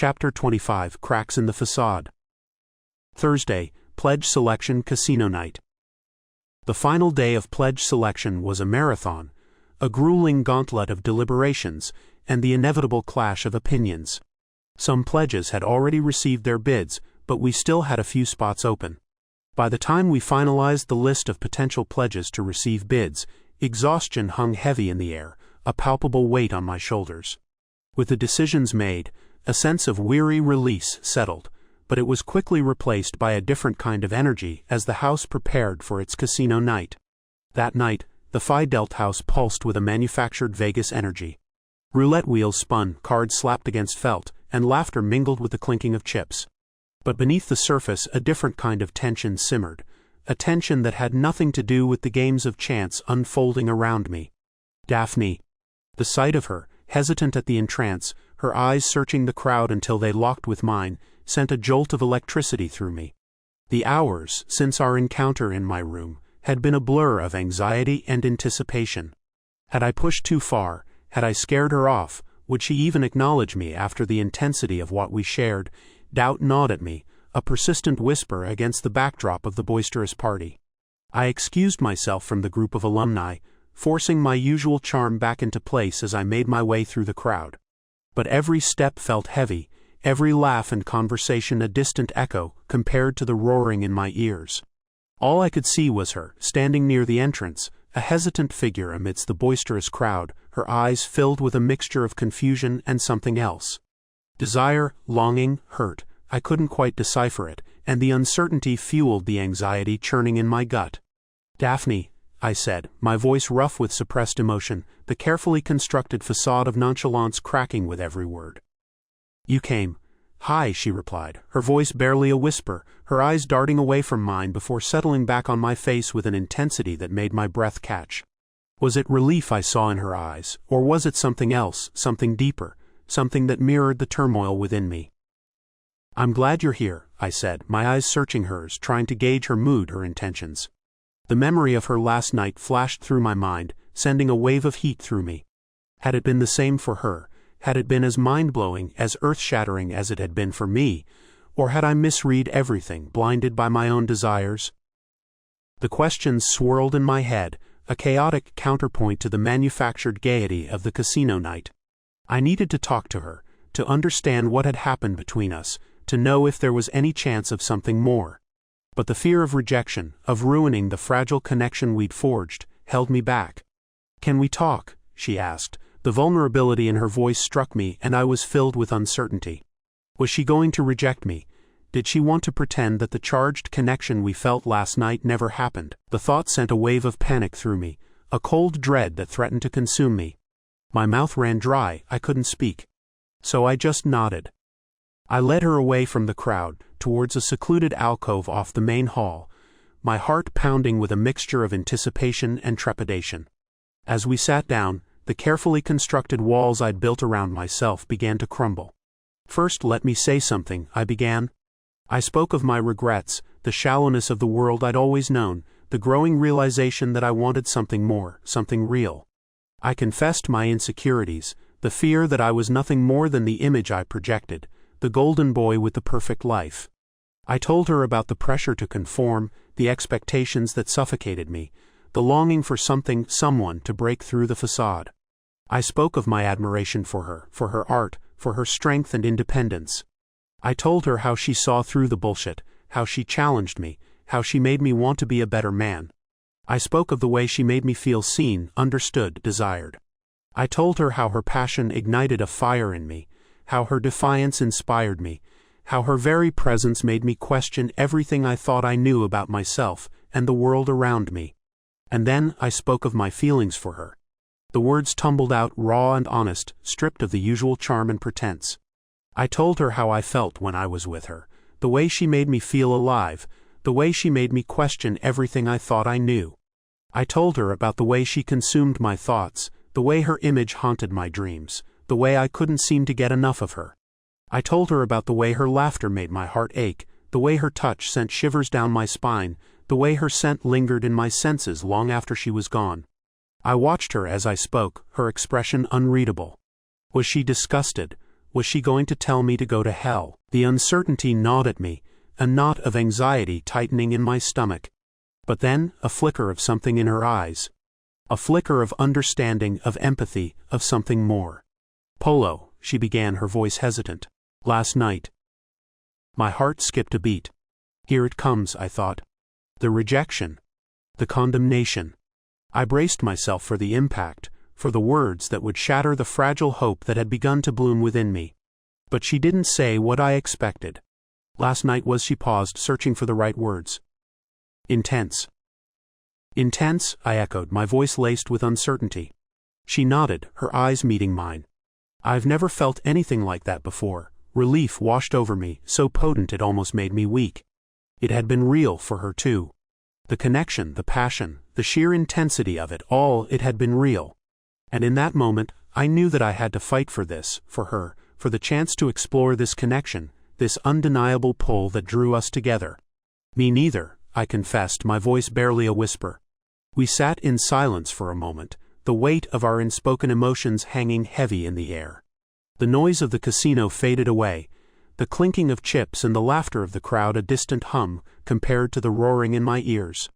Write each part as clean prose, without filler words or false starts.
Chapter 25, Cracks in the Facade. Thursday, Pledge Selection Casino Night. The final day of pledge selection was a marathon, a grueling gauntlet of deliberations, and the inevitable clash of opinions. Some pledges had already received their bids, but we still had a few spots open. By the time we finalized the list of potential pledges to receive bids, exhaustion hung heavy in the air, a palpable weight on my shoulders. With the decisions made, a sense of weary release settled, but it was quickly replaced by a different kind of energy as the house prepared for its casino night. That night, the Fidelt house pulsed with a manufactured Vegas energy. Roulette wheels spun, cards slapped against felt, and laughter mingled with the clinking of chips. But beneath the surface a different kind of tension simmered, a tension that had nothing to do with the games of chance unfolding around me. Daphne. The sight of her, hesitant at the entrance, her eyes searching the crowd until they locked with mine, sent a jolt of electricity through me. The hours since our encounter in my room had been a blur of anxiety and anticipation. Had I pushed too far, had I scared her off, would she even acknowledge me after the intensity of what we shared? Doubt gnawed at me, a persistent whisper against the backdrop of the boisterous party. I excused myself from the group of alumni, forcing my usual charm back into place as I made my way through the crowd. But every step felt heavy, every laugh and conversation a distant echo compared to the roaring in my ears. All I could see was her, standing near the entrance, a hesitant figure amidst the boisterous crowd, her eyes filled with a mixture of confusion and something else. Desire, longing, hurt, I couldn't quite decipher it, and the uncertainty fueled the anxiety churning in my gut. "Daphne," I said, my voice rough with suppressed emotion, the carefully constructed facade of nonchalance cracking with every word. "You came." "Hi," she replied, her voice barely a whisper, her eyes darting away from mine before settling back on my face with an intensity that made my breath catch. Was it relief I saw in her eyes, or was it something else, something deeper, something that mirrored the turmoil within me? "I'm glad you're here," I said, my eyes searching hers, trying to gauge her mood, her intentions. The memory of her last night flashed through my mind, sending a wave of heat through me. Had it been the same for her? Had it been as mind-blowing, as earth-shattering as it had been for me? Or had I misread everything, blinded by my own desires? The questions swirled in my head, a chaotic counterpoint to the manufactured gaiety of the casino night. I needed to talk to her, to understand what had happened between us, to know if there was any chance of something more. But the fear of rejection, of ruining the fragile connection we'd forged, held me back. "Can we talk?" she asked. The vulnerability in her voice struck me, and I was filled with uncertainty. Was she going to reject me? Did she want to pretend that the charged connection we felt last night never happened? The thought sent a wave of panic through me, a cold dread that threatened to consume me. My mouth ran dry, I couldn't speak. So I just nodded. I led her away from the crowd, towards a secluded alcove off the main hall, my heart pounding with a mixture of anticipation and trepidation. As we sat down, the carefully constructed walls I'd built around myself began to crumble. "First, let me say something," I began. I spoke of my regrets, the shallowness of the world I'd always known, the growing realization that I wanted something more, something real. I confessed my insecurities, the fear that I was nothing more than the image I projected, the golden boy with the perfect life. I told her about the pressure to conform, the expectations that suffocated me, the longing for something, someone to break through the facade. I spoke of my admiration for her art, for her strength and independence. I told her how she saw through the bullshit, how she challenged me, how she made me want to be a better man. I spoke of the way she made me feel seen, understood, desired. I told her how her passion ignited a fire in me, how her defiance inspired me, how her very presence made me question everything I thought I knew about myself and the world around me. And then I spoke of my feelings for her. The words tumbled out raw and honest, stripped of the usual charm and pretense. I told her how I felt when I was with her, the way she made me feel alive, the way she made me question everything I thought I knew. I told her about the way she consumed my thoughts, the way her image haunted my dreams, the way I couldn't seem to get enough of her. I told her about the way her laughter made my heart ache, the way her touch sent shivers down my spine, the way her scent lingered in my senses long after she was gone. I watched her as I spoke, her expression unreadable. Was she disgusted? Was she going to tell me to go to hell? The uncertainty gnawed at me, a knot of anxiety tightening in my stomach. But then, a flicker of something in her eyes. A flicker of understanding, of empathy, of something more. "Polo," she began, her voice hesitant. "Last night." My heart skipped a beat. Here it comes, I thought. The rejection. The condemnation. I braced myself for the impact, for the words that would shatter the fragile hope that had begun to bloom within me. But she didn't say what I expected. Last night was, she paused, searching for the right words. Intense. Intense, I echoed, my voice laced with uncertainty. She nodded, her eyes meeting mine. I've never felt anything like that before. Relief washed over me, so potent it almost made me weak. It had been real for her too. The connection, the passion, the sheer intensity of it all, it had been real. And in that moment, I knew that I had to fight for this, for her, for the chance to explore this connection, this undeniable pull that drew us together. Me neither, I confessed, my voice barely a whisper. We sat in silence for a moment, the weight of our unspoken emotions hanging heavy in the air. The noise of the casino faded away, the clinking of chips and the laughter of the crowd a distant hum compared to the roaring in my ears.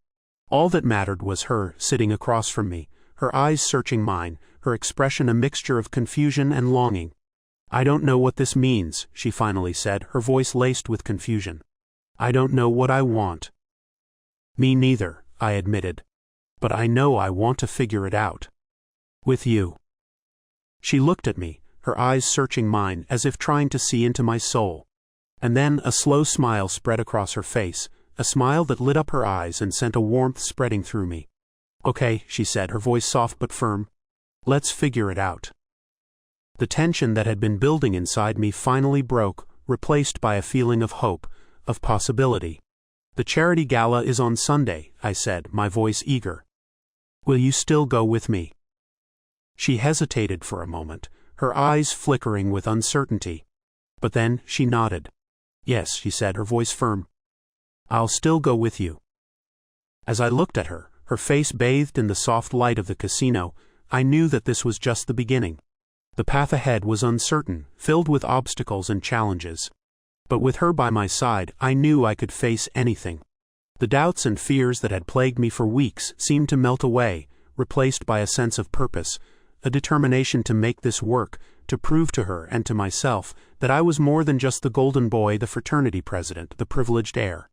All that mattered was her, sitting across from me, her eyes searching mine, her expression a mixture of confusion and longing. "I don't know what this means," she finally said, her voice laced with confusion. "I don't know what I want." "Me neither," I admitted. "But I know I want to figure it out. With you." She looked at me, her eyes searching mine as if trying to see into my soul. And then a slow smile spread across her face, a smile that lit up her eyes and sent a warmth spreading through me. "Okay," she said, her voice soft but firm. "Let's figure it out." The tension that had been building inside me finally broke, replaced by a feeling of hope, of possibility. "The charity gala is on Sunday," I said, my voice eager. "Will you still go with me?" She hesitated for a moment, her eyes flickering with uncertainty. But then she nodded. "Yes," she said, her voice firm. "I'll still go with you." As I looked at her, her face bathed in the soft light of the casino, I knew that this was just the beginning. The path ahead was uncertain, filled with obstacles and challenges. But with her by my side, I knew I could face anything. The doubts and fears that had plagued me for weeks seemed to melt away, replaced by a sense of purpose, a determination to make this work, to prove to her and to myself that I was more than just the golden boy, the fraternity president, the privileged heir.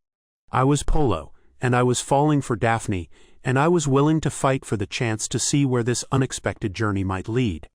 I was Polo, and I was falling for Daphne, and I was willing to fight for the chance to see where this unexpected journey might lead.